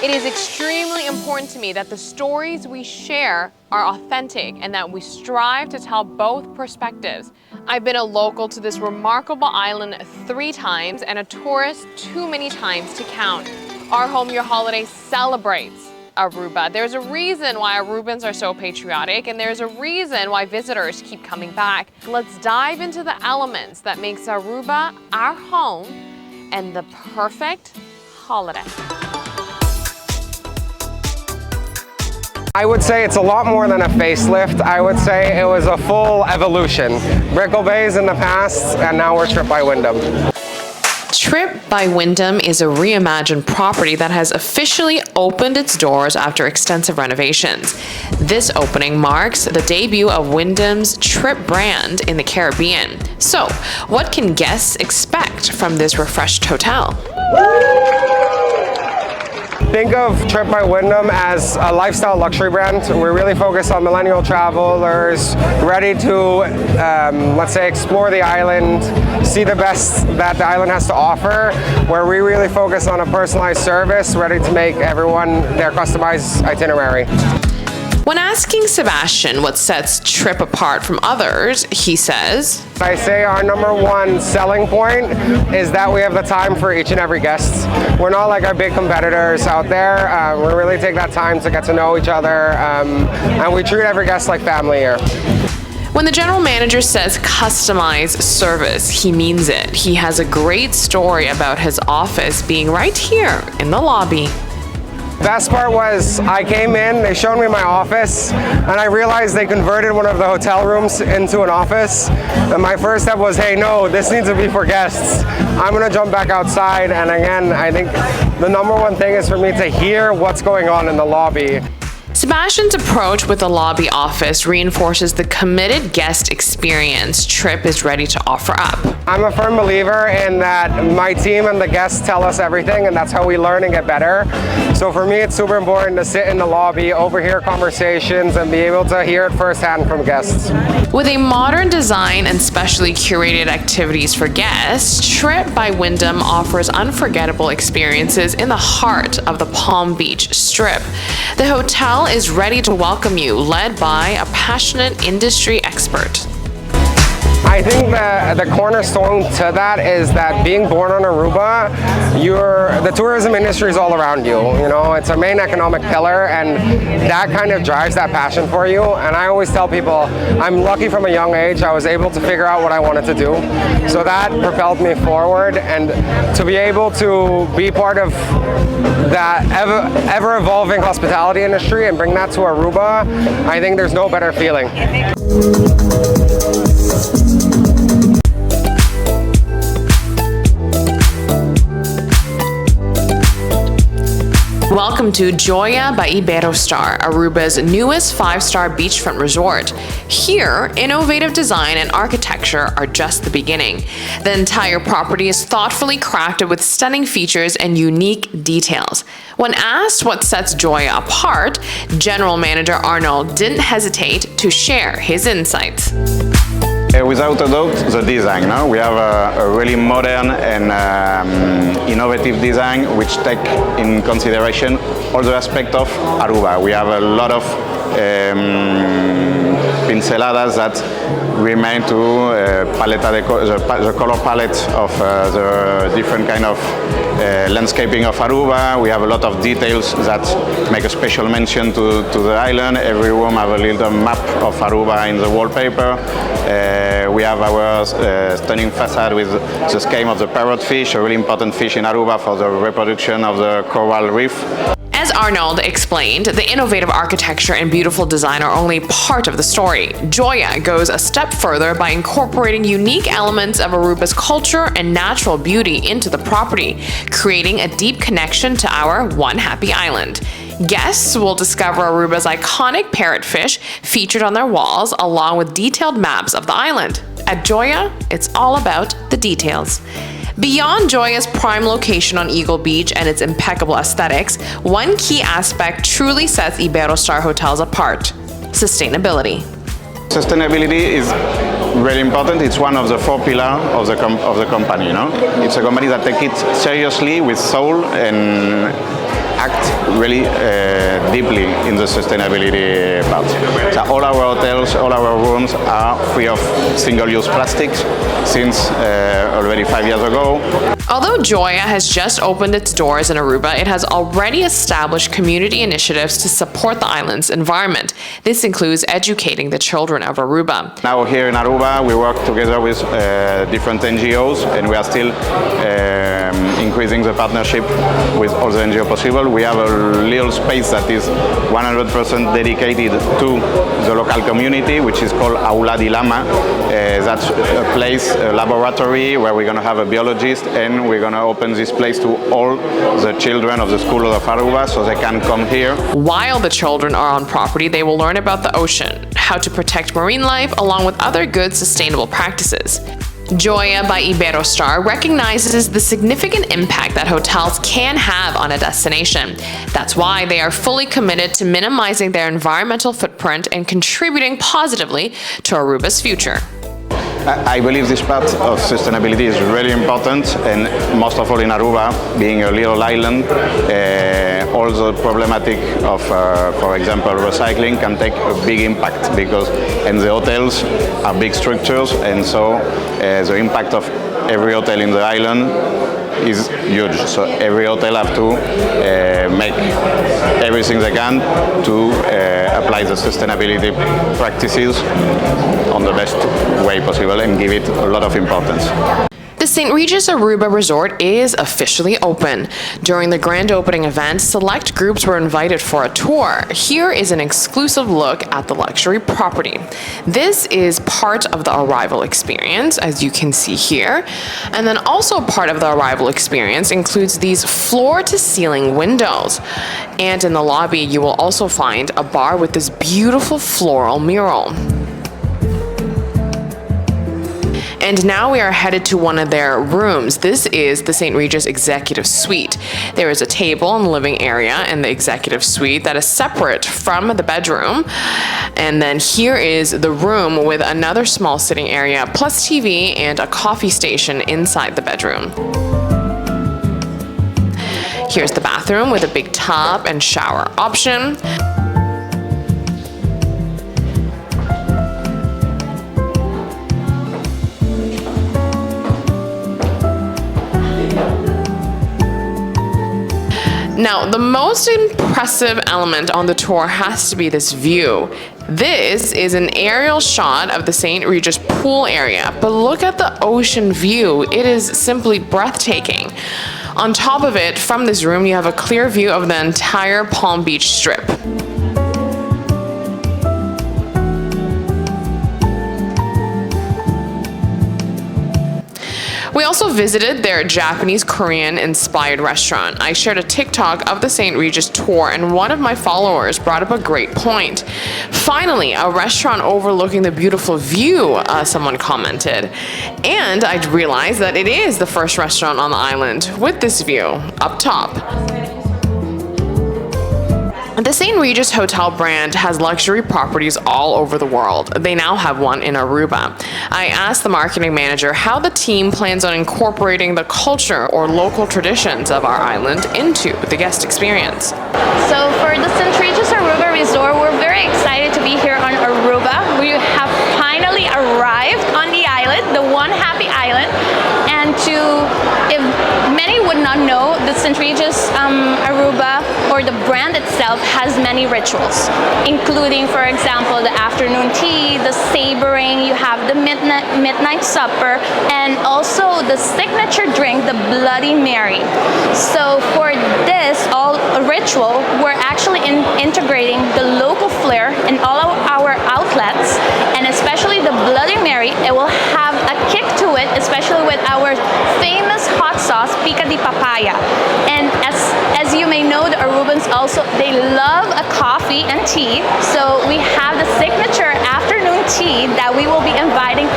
It is extremely important to me that the stories we share are authentic and that we strive to tell both perspectives. I've been a local to this remarkable island 3 times and a tourist too many times to count. Our Home Your Holiday celebrates Aruba. There's a reason why Arubans are so patriotic, and there's a reason why visitors keep coming back. Let's dive into the elements that makes Aruba our home and the perfect holiday. I would say it's a lot more than a facelift. I would say it was a full evolution. Brickell Bay's in the past, and now we're TRYP by Wyndham. TRYP by Wyndham is a reimagined property that has officially opened its doors after extensive renovations. This opening marks the debut of Wyndham's TRYP brand in the Caribbean. So, what can guests expect from this refreshed hotel? Think of TRYP by Wyndham as a lifestyle luxury brand. We're really focused on millennial travelers, ready to, let's say, explore the island, see the best that the island has to offer, where we really focus on a personalized service, ready to make everyone their customized itinerary. When asking Sebastian what sets TRYP apart from others, he says, I say our #1 selling point is that we have the time for each and every guest. We're not like our big competitors out there. We really take that time to get to know each other, and we treat every guest like family here. When the general manager says customized service, he means it. He has a great story about his office being right here in the lobby. Best part was I came in, they showed me my office, and I realized they converted one of the hotel rooms into an office. And my first step was, hey, no, this needs to be for guests. I'm gonna jump back outside, and again, I think the #1 thing is for me to hear what's going on in the lobby. Sebastian's approach with the lobby office reinforces the committed guest experience TRYP is ready to offer up. I'm a firm believer in that my team and the guests tell us everything, and that's how we learn and get better. So for me, it's super important to sit in the lobby, overhear conversations, and be able to hear it firsthand from guests. With a modern design and specially curated activities for guests, TRYP by Wyndham offers unforgettable experiences in the heart of the Palm Beach Strip. The hotel is ready to welcome you, led by a passionate industry expert. I think the cornerstone to that is that being born on Aruba, the tourism industry is all around you. You know, it's a main economic pillar, and that kind of drives that passion for you. And I always tell people, I'm lucky from a young age, I was able to figure out what I wanted to do. So that propelled me forward, and to be able to be part of that ever-evolving hospitality industry and bring that to Aruba, I think there's no better feeling. Welcome to JOIA by Iberostar, Aruba's newest 5-star beachfront resort. Here, innovative design and architecture are just the beginning. The entire property is thoughtfully crafted with stunning features and unique details. When asked what sets JOIA apart, General Manager Arnold didn't hesitate to share his insights. Without a doubt, the design. No? We have a really modern and innovative design which take in consideration all the aspects of Aruba. We have a lot of pinceladas that remain to the color palette of the different kind of landscaping of Aruba. We have a lot of details that make a special mention to the island. Every room have a little map of Aruba in the wallpaper. We have our stunning facade with the scheme of the parrotfish, a really important fish in Aruba for the reproduction of the coral reef. As Arnold explained, the innovative architecture and beautiful design are only part of the story. JOIA goes a step further by incorporating unique elements of Aruba's culture and natural beauty into the property, creating a deep connection to our one happy island. Guests will discover Aruba's iconic parrotfish featured on their walls, along with detailed maps of the island. At JOIA, it's all about the details. Beyond JOIA's prime location on Eagle Beach and its impeccable aesthetics, one key aspect truly sets Iberostar hotels apart: sustainability. Sustainability is really important. It's one of the 4 pillars of the company. You know, it's a company that takes it seriously with soul and act really deeply in the sustainability part. So all our hotels, all our rooms are free of single-use plastics since already 5 years ago. Although JOIA has just opened its doors in Aruba, it has already established community initiatives to support the island's environment. This includes educating the children of Aruba. Now here in Aruba, we work together with different NGOs, and we are still increasing the partnership with all the NGOs possible. We have a little space that is 100% dedicated to the local community, which is called Aula di Lama. That's a place, a laboratory, where we're going to have a biologist, and we're going to open this place to all the children of the school of Aruba so they can come here. While the children are on property, they will learn about the ocean, how to protect marine life, along with other good sustainable practices. JOIA by Iberostar recognizes the significant impact that hotels can have on a destination. That's why they are fully committed to minimizing their environmental footprint and contributing positively to Aruba's future. I believe this part of sustainability is really important, and most of all in Aruba, being a little island, all the problematic of, for example, recycling can take a big impact and the hotels are big structures, and so the impact of every hotel in the island is huge. So every hotel have to make everything they can to apply the sustainability practices on the best way possible and give it a lot of importance. The St. Regis Aruba Resort is officially open. During the grand opening event, select groups were invited for a tour. Here is an exclusive look at the luxury property. This is part of the arrival experience, as you can see here. And then also part of the arrival experience includes these floor-to-ceiling windows. And in the lobby, you will also find a bar with this beautiful floral mural. And now we are headed to one of their rooms. This is the St. Regis Executive Suite. There is a table in the living area in the Executive Suite that is separate from the bedroom. And then here is the room with another small sitting area, plus TV and a coffee station inside the bedroom. Here's the bathroom with a big tub and shower option. Now, the most impressive element on the tour has to be this view. This is an aerial shot of the St. Regis pool area, but look at the ocean view. It is simply breathtaking. On top of it, from this room, you have a clear view of the entire Palm Beach Strip. We also visited their Japanese Korean inspired restaurant. I shared a TikTok of the St. Regis tour, and one of my followers brought up a great point. Finally, a restaurant overlooking the beautiful view, someone commented. And I realized that it is the first restaurant on the island with this view up top. The St. Regis Hotel brand has luxury properties all over the world. They now have one in Aruba. I asked the marketing manager how the team plans on incorporating the culture or local traditions of our island into the guest experience. So for the St. Regis Aruba Resort, we're very excited to be here on Aruba. We have finally arrived on the island, the one happy island. And if many would not know, the St. Regis Aruba, or the brand itself, has many rituals, including, for example, the afternoon tea, the sabering, you have the midnight supper, and also the signature drink, the Bloody Mary. So for this ritual, we're actually integrating the local flair in all of our outlets, and especially the Bloody Mary. It will have a kick to it, especially with our famous hot sauce, pica de papaya. And as you may know, the Arubans also, they love a coffee and tea. So we have the signature afternoon tea that we will be inviting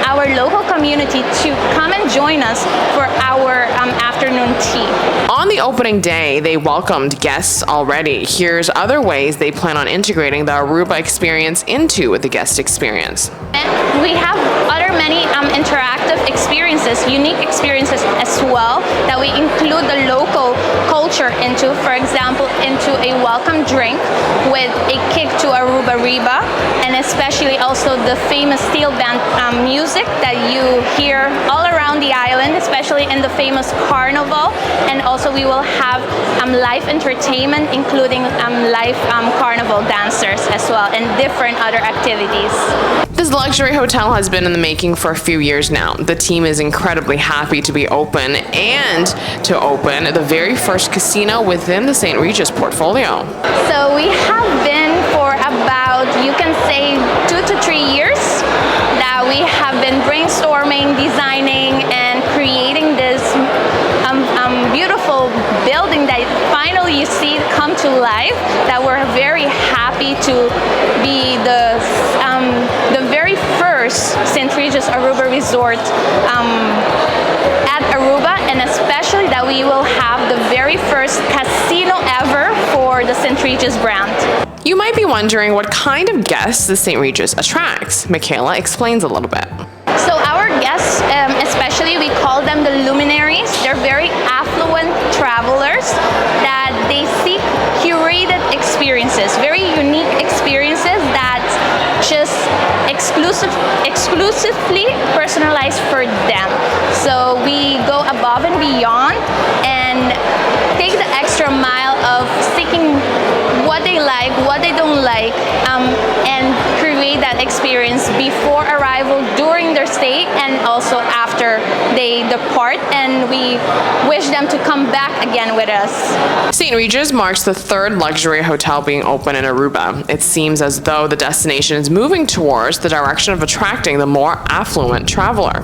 our local community to come and join us for our afternoon tea. On the opening day, they welcomed guests already. Here's other ways they plan on integrating the Aruba experience into the guest experience. And we have other many interactive experiences, unique experiences as well, that we include the local culture into. For example, into a welcome drink with a kick to Aruba Reba, and especially also the famous steel band music that you hear all around the island, especially in the famous carnival. And also we will have live entertainment, including live carnival dancers as well, and different other activities. This luxury hotel has been in the making for a few years now. The team is incredibly happy to be open and to open the very first casino within the St. Regis portfolio. So we have been for about, you can say, 2 to 3 years that we have been brainstorming, designing, and creating this beautiful building that finally you see come to life, that we're very happy to be the very first St. Regis Aruba resort at Aruba, and especially that we will have the very first casino ever for the St. Regis brand. You might be wondering what kind of guests the St. Regis attracts. Michaela explains a little bit. So our guests, especially we call them the luminaries. They're very affluent travelers that they seek curated experiences, very unique experiences that just exclusively personalized for them. So we go above and beyond and take the extra mile of seeking what they like, what they don't like, and create that experience before arrival, during their stay, and also after they depart, and we wish them to come back again with us. St. Regis marks the third luxury hotel being open in Aruba. It seems as though the destination is moving towards the direction of attracting the more affluent traveler.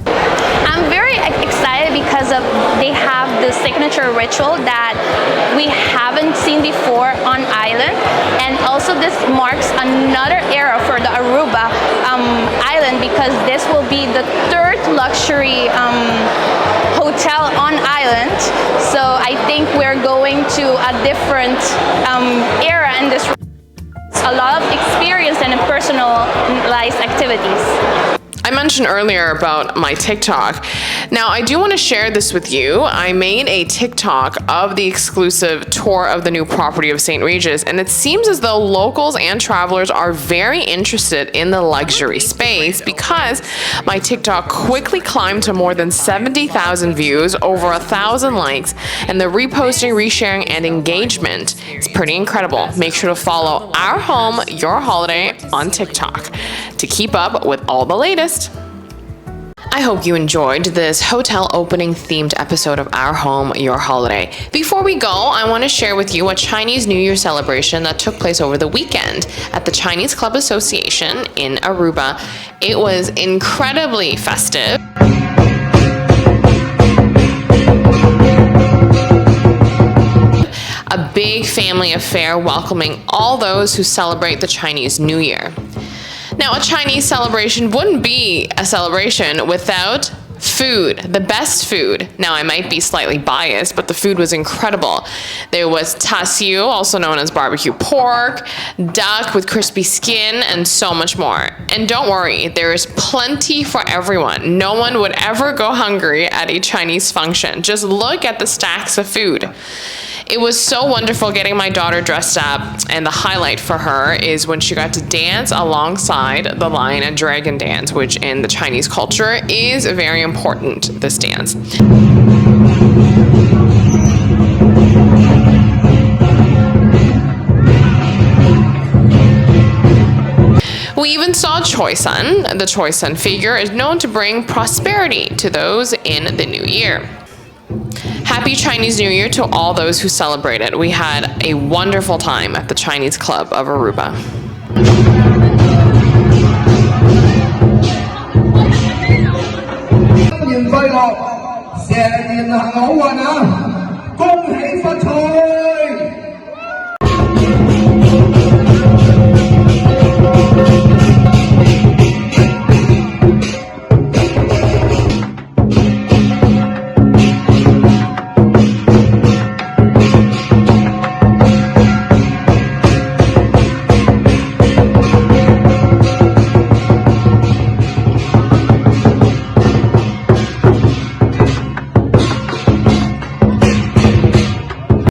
I'm very excited because they have the signature ritual that we haven't seen before on island, and also this marks another era for the Aruba island, because this will be the third luxury hotel on island. So I think we're going to a different era in this. A lot of experience and personalized activities. I mentioned earlier about my TikTok. Now, I do want to share this with you. I made a TikTok of the exclusive tour of the new property of St. Regis, and it seems as though locals and travelers are very interested in the luxury space, because my TikTok quickly climbed to more than 70,000 views, over 1,000 likes, and the reposting, resharing, and engagement is pretty incredible. Make sure to follow Our Home, Your Holiday on TikTok to keep up with all the latest. I hope you enjoyed this hotel opening themed episode of Our Home, Your Holiday. Before we go, I want to share with you a Chinese New Year celebration that took place over the weekend at the Chinese Club Association in Aruba. It was incredibly festive. A big family affair welcoming all those who celebrate the Chinese New Year. Now, a Chinese celebration wouldn't be a celebration without food, the best food. Now, I might be slightly biased, but the food was incredible. There was tasiu, also known as barbecue pork, duck with crispy skin, and so much more. And don't worry, there is plenty for everyone. No one would ever go hungry at a Chinese function. Just look at the stacks of food. It was so wonderful getting my daughter dressed up, and the highlight for her is when she got to dance alongside the lion and dragon dance, which in the Chinese culture is very important, this dance. We even saw Choi Sun. The Choi Sun figure is known to bring prosperity to those in the new year. Happy Chinese New Year to all those who celebrate it. We had a wonderful time at the Chinese Club of Aruba. 新年快樂，蛇年行好運啊！恭喜發財！